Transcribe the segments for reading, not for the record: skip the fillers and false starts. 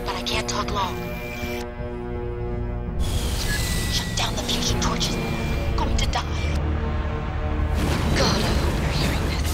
but I can't talk long. Shut down the fusion torches. I'm going to die. God, I hope you're hearing this.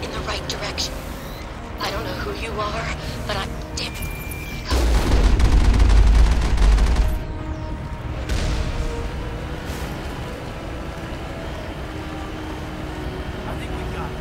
In the right direction. I don't know who you are, but I'm damn. I think we got it.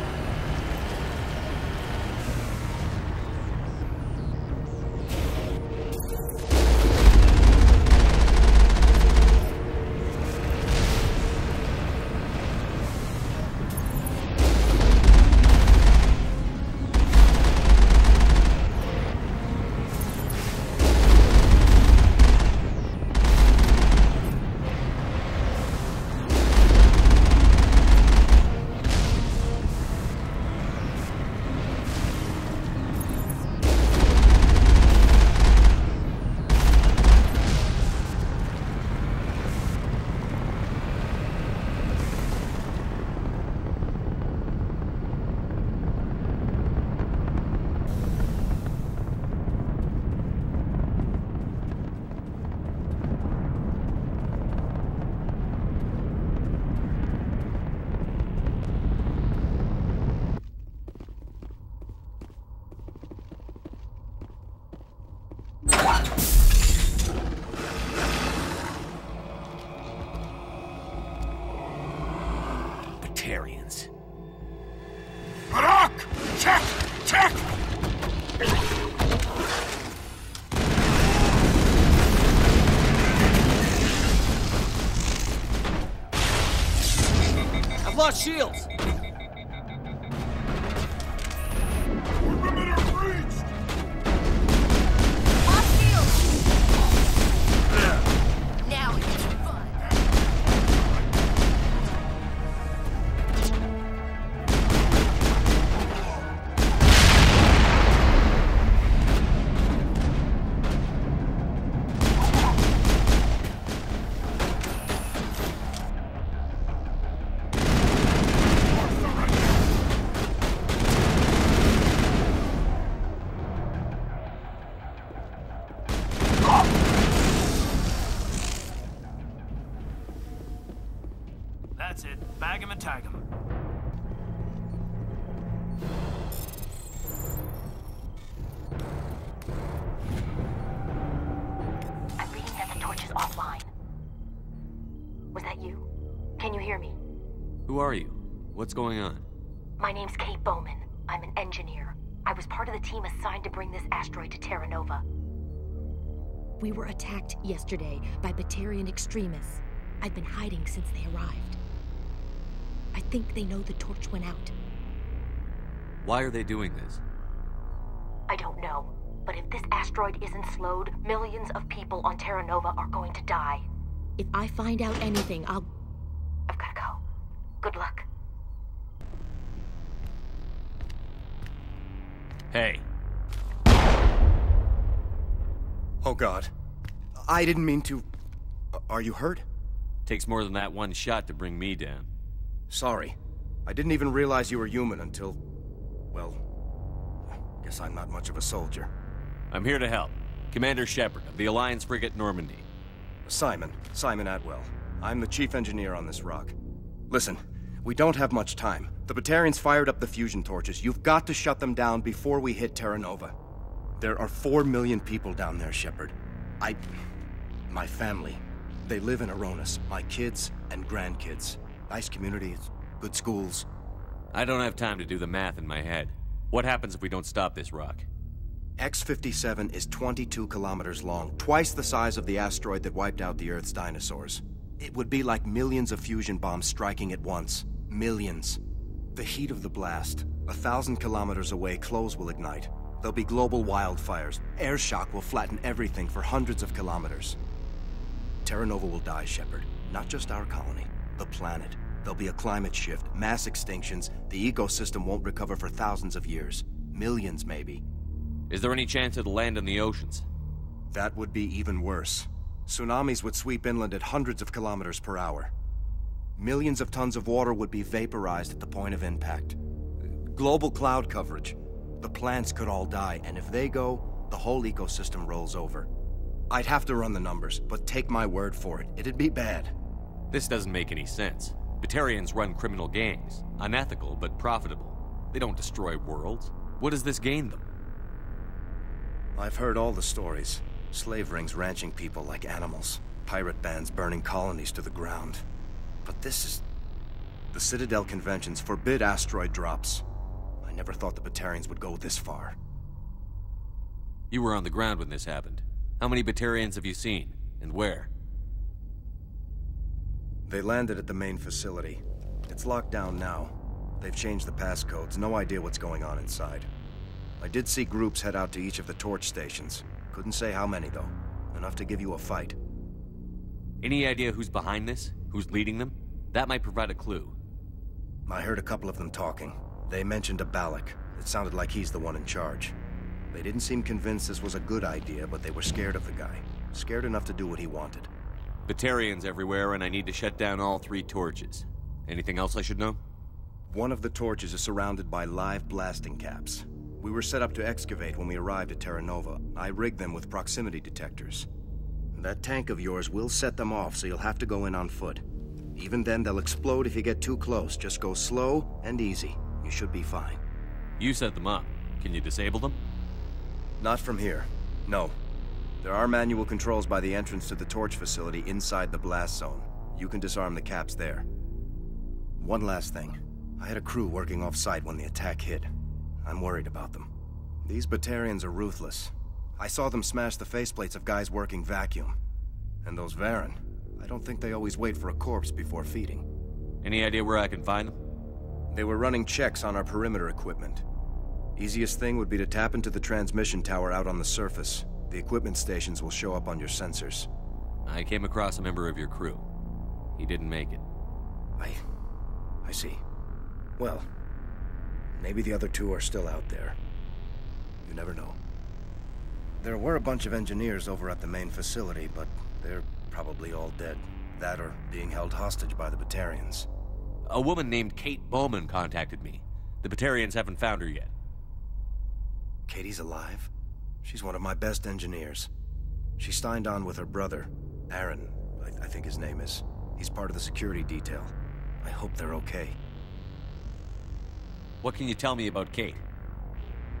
Batarians. Barak! Check! Check! I've lost shields! Perimeter breached! Lost shields! Now it's fun. That's it. Bag him and tag him. I'm reading that the torch is offline. Was that you? Can you hear me? Who are you? What's going on? My name's Kate Bowman. I'm an engineer. I was part of the team assigned to bring this asteroid to Terra Nova. We were attacked yesterday by Batarian extremists. I've been hiding since they arrived. I think they know the torch went out. Why are they doing this? I don't know, but if this asteroid isn't slowed, millions of people on Terra Nova are going to die. If I find out anything, I've gotta go. Good luck. Hey. Oh God. I didn't mean to... Are you hurt? Takes more than that one shot to bring me down. Sorry. I didn't even realize you were human until... Well... Guess I'm not much of a soldier. I'm here to help. Commander Shepard of the Alliance frigate Normandy. Simon Atwell. I'm the chief engineer on this rock. Listen, we don't have much time. The Batarians fired up the fusion torches. You've got to shut them down before we hit Terra Nova. There are 4 million people down there, Shepard. My family, they live in Aronis. My kids and grandkids. Nice communities, good schools. I don't have time to do the math in my head. What happens if we don't stop this rock? X57 is 22 kilometers long, twice the size of the asteroid that wiped out the Earth's dinosaurs. It would be like millions of fusion bombs striking at once. Millions. The heat of the blast, 1,000 kilometers away, clothes will ignite. There'll be global wildfires. Air shock will flatten everything for hundreds of kilometers. Terra Nova will die, Shepard. Not just our colony, the planet. There'll be a climate shift, mass extinctions. The ecosystem won't recover for thousands of years. Millions, maybe. Is there any chance it'll land in the oceans? That would be even worse. Tsunamis would sweep inland at hundreds of kilometers per hour. Millions of tons of water would be vaporized at the point of impact. Global cloud coverage. The plants could all die, and if they go, the whole ecosystem rolls over. I'd have to run the numbers, but take my word for it, it'd be bad. This doesn't make any sense. Batarians run criminal gangs. Unethical, but profitable. They don't destroy worlds. What does this gain them? I've heard all the stories. Slave rings ranching people like animals. Pirate bands burning colonies to the ground. But this is... The Citadel conventions forbid asteroid drops. I never thought the Batarians would go this far. You were on the ground when this happened. How many Batarians have you seen? And where? They landed at the main facility. It's locked down now. They've changed the passcodes. No idea what's going on inside. I did see groups head out to each of the torch stations. Couldn't say how many, though. Enough to give you a fight. Any idea who's behind this? Who's leading them? That might provide a clue. I heard a couple of them talking. They mentioned a Balak. It sounded like he's the one in charge. They didn't seem convinced this was a good idea, but they were scared of the guy. Scared enough to do what he wanted. Batarians everywhere, and I need to shut down all 3 torches. Anything else I should know? One of the torches is surrounded by live blasting caps. We were set up to excavate when we arrived at Terra Nova. I rigged them with proximity detectors. That tank of yours will set them off, so you'll have to go in on foot. Even then, they'll explode if you get too close. Just go slow and easy. You should be fine. You set them up. Can you disable them? Not from here. No. There are manual controls by the entrance to the torch facility inside the blast zone. You can disarm the caps there. One last thing. I had a crew working off-site when the attack hit. I'm worried about them. These Batarians are ruthless. I saw them smash the faceplates of guys working vacuum. And those Varen, I don't think they always wait for a corpse before feeding. Any idea where I can find them? They were running checks on our perimeter equipment. Easiest thing would be to tap into the transmission tower out on the surface. The equipment stations will show up on your sensors. I came across a member of your crew. He didn't make it. I see. Well, maybe the other 2 are still out there. You never know. There were a bunch of engineers over at the main facility, but they're probably all dead. That or being held hostage by the Batarians. A woman named Kate Bowman contacted me. The Batarians haven't found her yet. Katie's alive? She's one of my best engineers. She signed on with her brother, Aaron, I think his name is. He's part of the security detail. I hope they're okay. What can you tell me about Kate?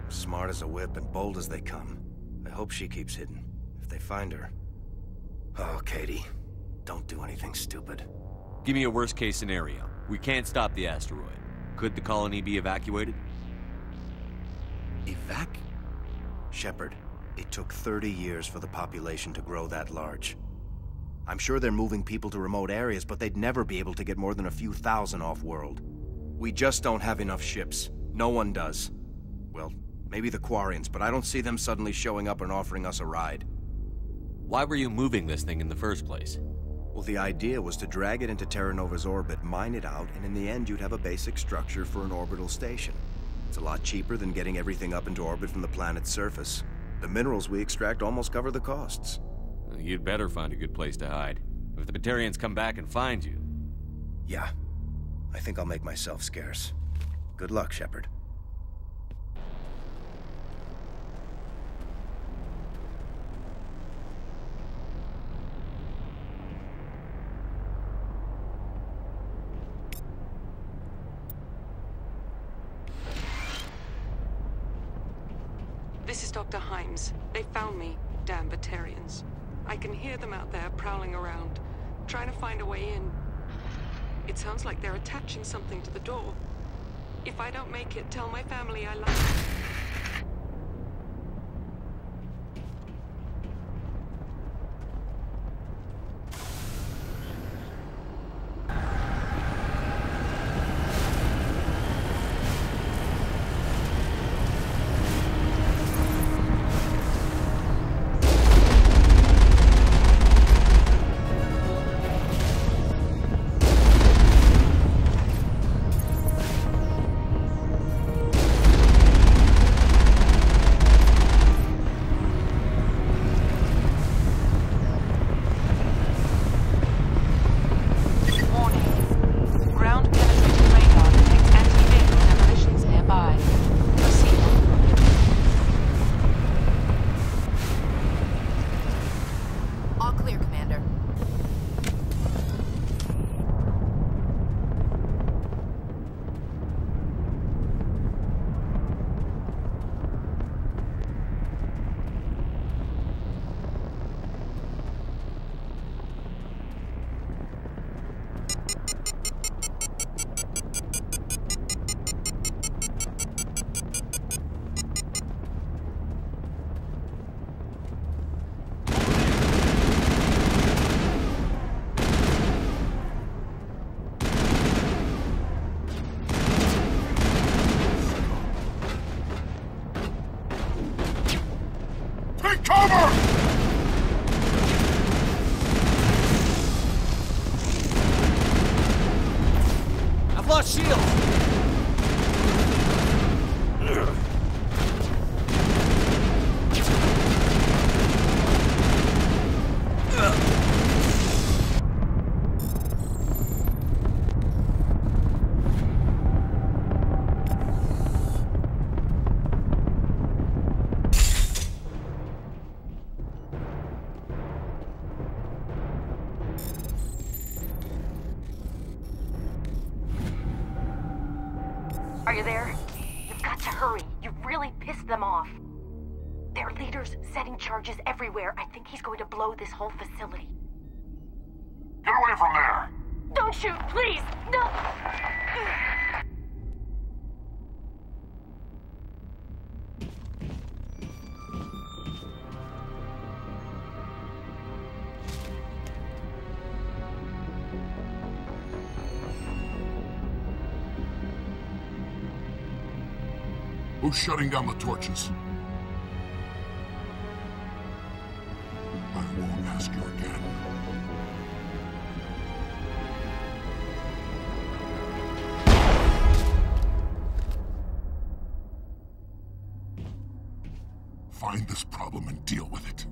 Smart as a whip and bold as they come. I hope she keeps hidden. If they find her... Oh, Katie. Don't do anything stupid. Give me a worst-case scenario. We can't stop the asteroid. Could the colony be evacuated? Shepard, it took 30 years for the population to grow that large. I'm sure they're moving people to remote areas, but they'd never be able to get more than a few thousand off-world. We just don't have enough ships. No one does. Well, maybe the Quarians, but I don't see them suddenly showing up and offering us a ride. Why were you moving this thing in the first place? Well, the idea was to drag it into Terra Nova's orbit, mine it out, and in the end you'd have a basic structure for an orbital station. It's a lot cheaper than getting everything up into orbit from the planet's surface. The minerals we extract almost cover the costs. You'd better find a good place to hide. If the Batarians come back and find you... Yeah. I think I'll make myself scarce. Good luck, Shepard. Dr. Himes. They found me, damn Batarians. I can hear them out there prowling around, trying to find a way in. It sounds like they're attaching something to the door. If I don't make it, tell my family I love them. Are you there? You've got to hurry. You've really pissed them off. Their leader's setting charges everywhere. I think he's going to blow this whole facility. Get away from there! Don't shoot, please! No! Who's shutting down the torches? I won't ask you again. Find this problem and deal with it.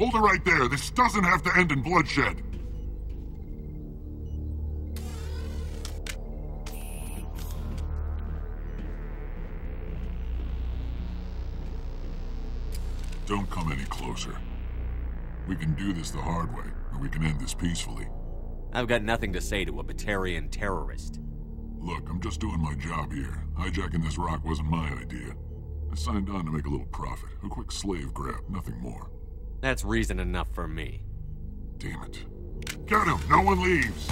Hold it right there. This doesn't have to end in bloodshed. Don't come any closer. We can do this the hard way, or we can end this peacefully. I've got nothing to say to a Batarian terrorist. Look, I'm just doing my job here. Hijacking this rock wasn't my idea. I signed on to make a little profit. A quick slave grab, nothing more. That's reason enough for me. Damn it. Get him! No one leaves!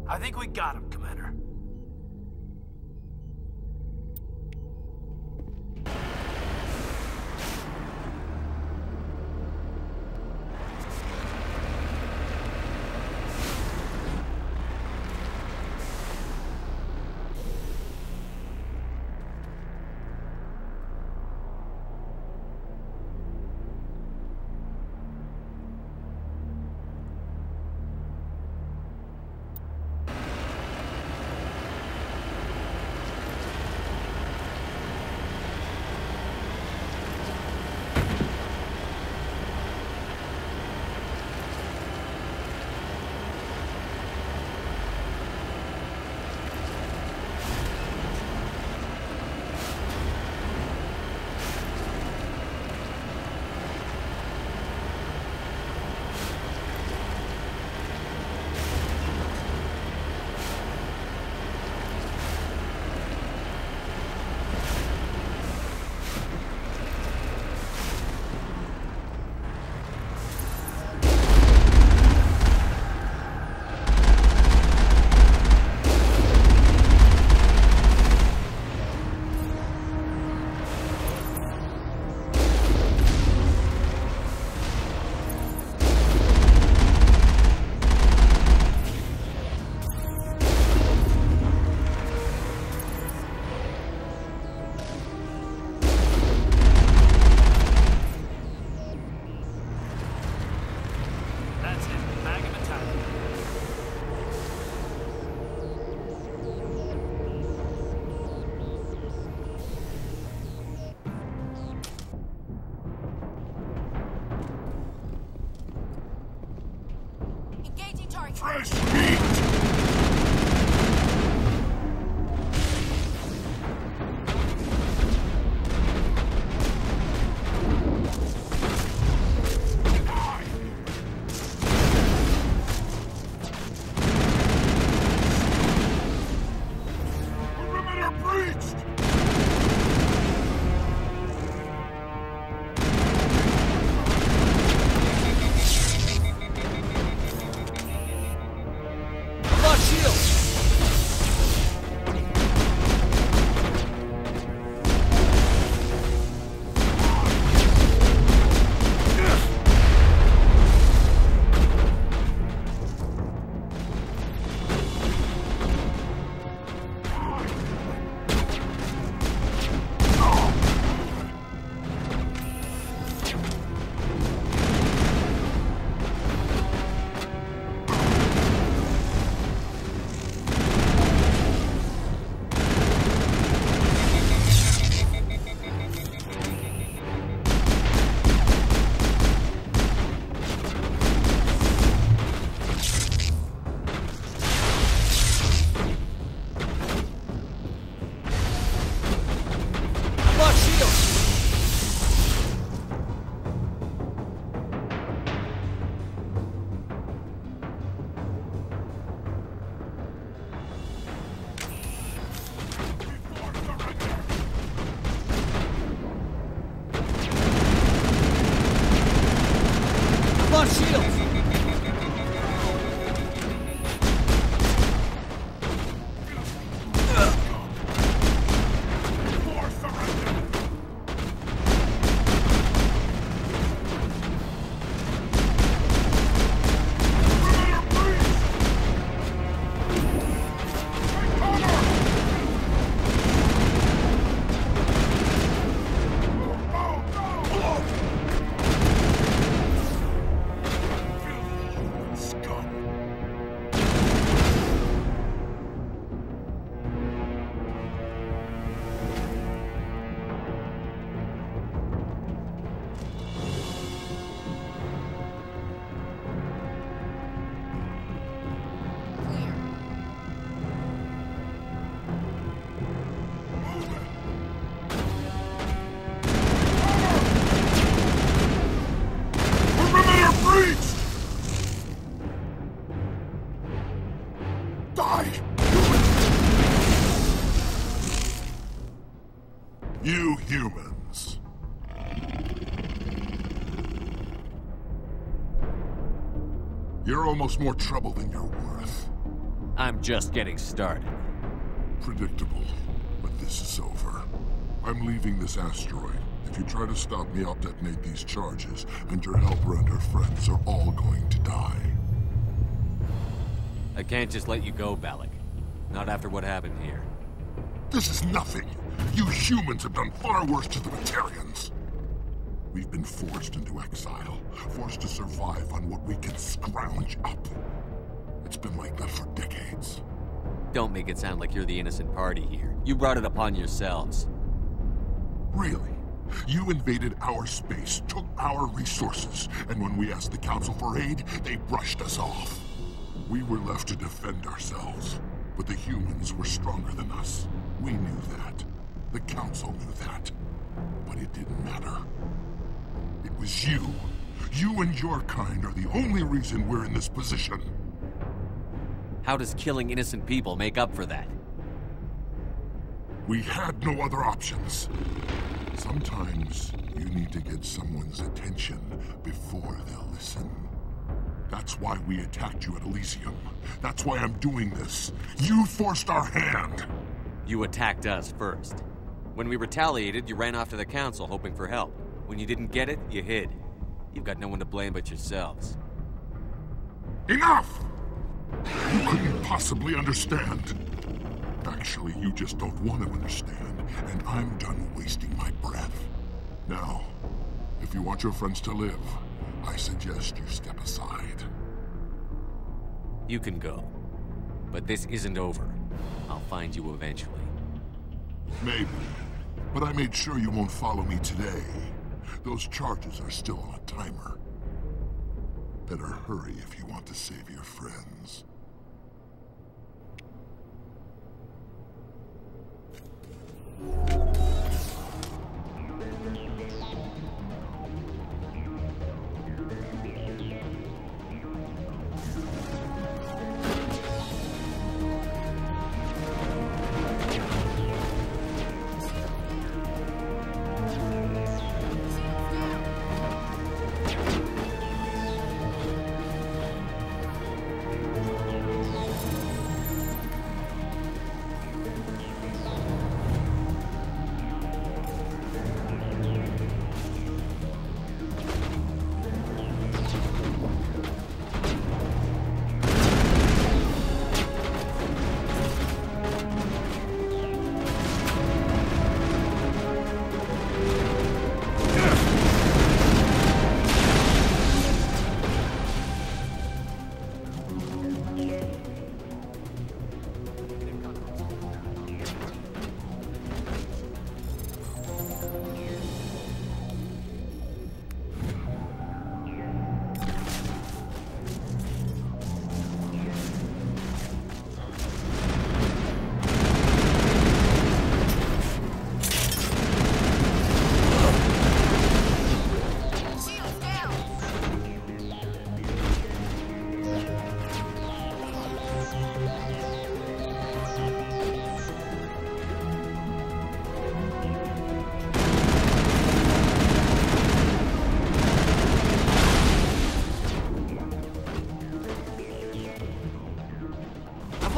I think we got him, Commander. Fresh meat! on shields! You humans. You're almost more trouble than you're worth. I'm just getting started. Predictable, but this is over. I'm leaving this asteroid. If you try to stop me, I'll detonate these charges, and your helper and her friends are all going to die. I can't just let you go, Balak. Not after what happened here. This is nothing. You humans have done far worse to the Batarians. We've been forced into exile, forced to survive on what we can scrounge up. It's been like that for decades. Don't make it sound like you're the innocent party here. You brought it upon yourselves. Really? You invaded our space, took our resources, and when we asked the Council for aid, they brushed us off. We were left to defend ourselves, but the humans were stronger than us. We knew that. The Council knew that. But it didn't matter. It was you. You and your kind are the only reason we're in this position. How does killing innocent people make up for that? We had no other options. Sometimes you need to get someone's attention before they'll listen. That's why we attacked you at Elysium. That's why I'm doing this. You forced our hand. You attacked us first. When we retaliated, you ran off to the Council hoping for help. When you didn't get it, you hid. You've got no one to blame but yourselves. Enough! You couldn't possibly understand. Actually, you just don't want to understand, and I'm done wasting my breath. Now, if you want your friends to live, I suggest you step aside. You can go. But this isn't over. I'll find you eventually. Maybe. But I made sure you won't follow me today. Those charges are still on a timer. Better hurry if you want to save your friends.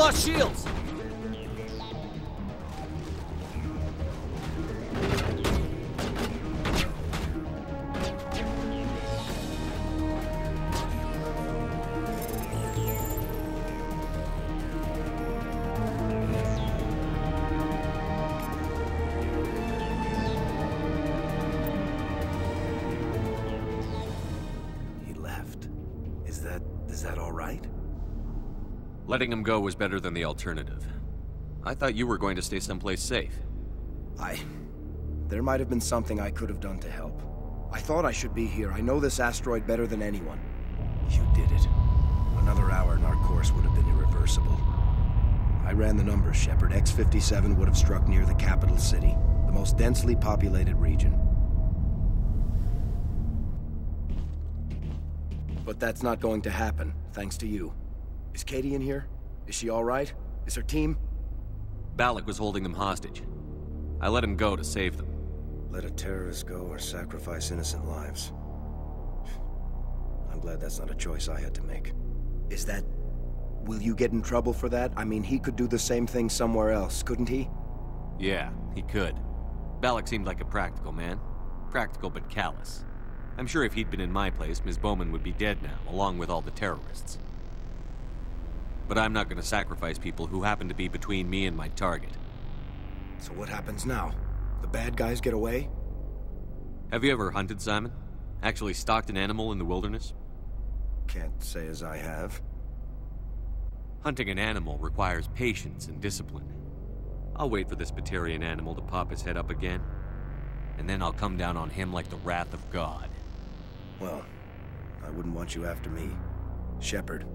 lost shields! Is that all right? Letting him go was better than the alternative. I thought you were going to stay someplace safe. There might have been something I could have done to help. I thought I should be here. I know this asteroid better than anyone. You did it. Another hour and our course would have been irreversible. I ran the numbers, Shepard. X57 would have struck near the capital city, the most densely populated region. But that's not going to happen, thanks to you. Is Katie in here? Is she all right? Is her team? Balak was holding them hostage. I let him go to save them. Let a terrorist go or sacrifice innocent lives. I'm glad that's not a choice I had to make. Is that... Will you get in trouble for that? I mean, he could do the same thing somewhere else, couldn't he? Yeah, he could. Balak seemed like a practical man. Practical but callous. I'm sure if he'd been in my place, Ms. Bowman would be dead now, along with all the terrorists. But I'm not going to sacrifice people who happen to be between me and my target. So what happens now? The bad guys get away? Have you ever hunted, Simon? Actually stalked an animal in the wilderness? Can't say as I have. Hunting an animal requires patience and discipline. I'll wait for this Batarian animal to pop his head up again, and then I'll come down on him like the wrath of God. Well, I wouldn't want you after me. Shepard,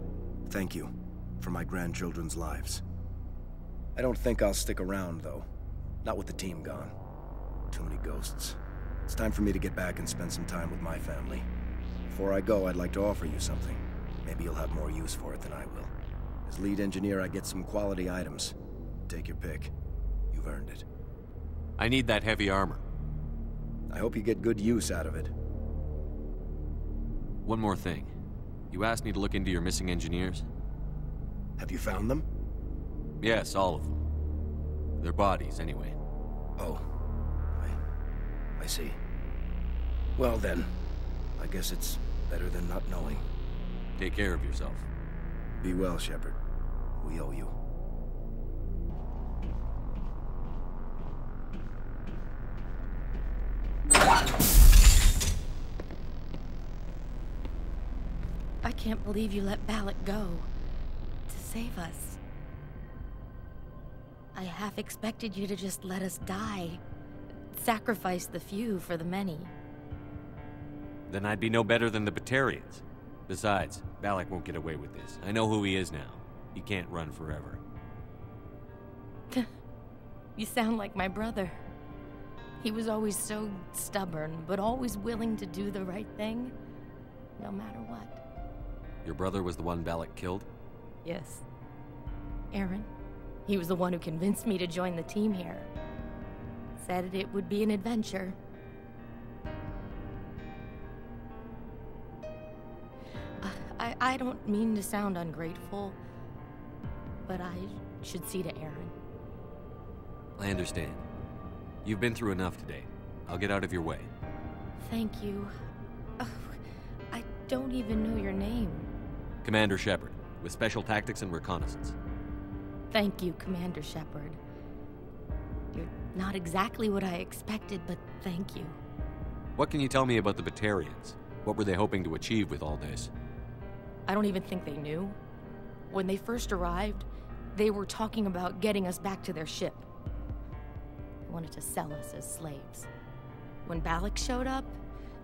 thank you for my grandchildren's lives. I don't think I'll stick around, though. Not with the team gone. Too many ghosts. It's time for me to get back and spend some time with my family. Before I go, I'd like to offer you something. Maybe you'll have more use for it than I will. As lead engineer, I get some quality items. Take your pick. You've earned it. I need that heavy armor. I hope you get good use out of it. One more thing. You asked me to look into your missing engineers? Have you found them? Yes, all of them. Their bodies, anyway. Oh. I see. Well then, I guess it's better than not knowing. Take care of yourself. Be well, Shepard. We owe you. I can't believe you let Balak go. To save us. I half expected you to just let us die. Sacrifice the few for the many. Then I'd be no better than the Batarians. Besides, Balak won't get away with this. I know who he is now. He can't run forever. You sound like my brother. He was always so stubborn, but always willing to do the right thing, no matter what. Your brother was the one Balak killed? Yes. Aaron. He was the one who convinced me to join the team here. Said it would be an adventure. I don't mean to sound ungrateful, but I should see to Aaron. I understand. You've been through enough today. I'll get out of your way. Thank you. Oh, I don't even know your name. Commander Shepard, with Special Tactics and Reconnaissance. Thank you, Commander Shepard. You're not exactly what I expected, but thank you. What can you tell me about the Batarians? What were they hoping to achieve with all this? I don't even think they knew. When they first arrived, they were talking about getting us back to their ship. They wanted to sell us as slaves. When Balak showed up,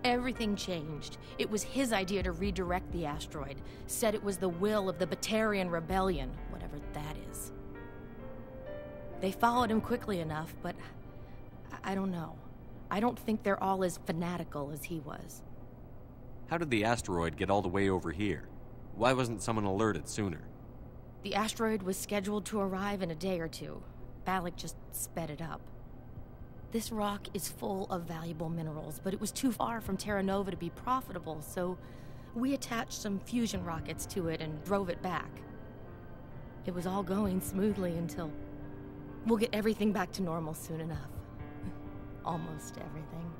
everything changed. It was his idea to redirect the asteroid. Said it was the will of the Batarian Rebellion, whatever that is. They followed him quickly enough, but I don't know. I don't think they're all as fanatical as he was. How did the asteroid get all the way over here? Why wasn't someone alerted sooner? The asteroid was scheduled to arrive in a day or two. Balak just sped it up. This rock is full of valuable minerals, but it was too far from Terra Nova to be profitable, so we attached some fusion rockets to it and drove it back. It was all going smoothly until... We'll get everything back to normal soon enough. Almost everything.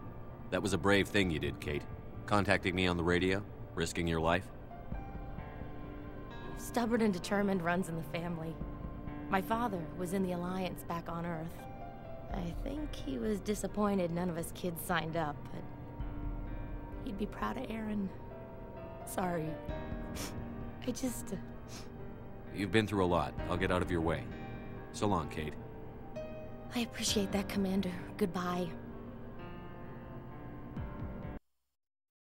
That was a brave thing you did, Kate. Contacting me on the radio, risking your life. Stubborn and determined runs in the family. My father was in the Alliance back on Earth. I think he was disappointed none of us kids signed up, but... he'd be proud of Aaron. Sorry. I just... You've been through a lot. I'll get out of your way. So long, Kate. I appreciate that, Commander. Goodbye.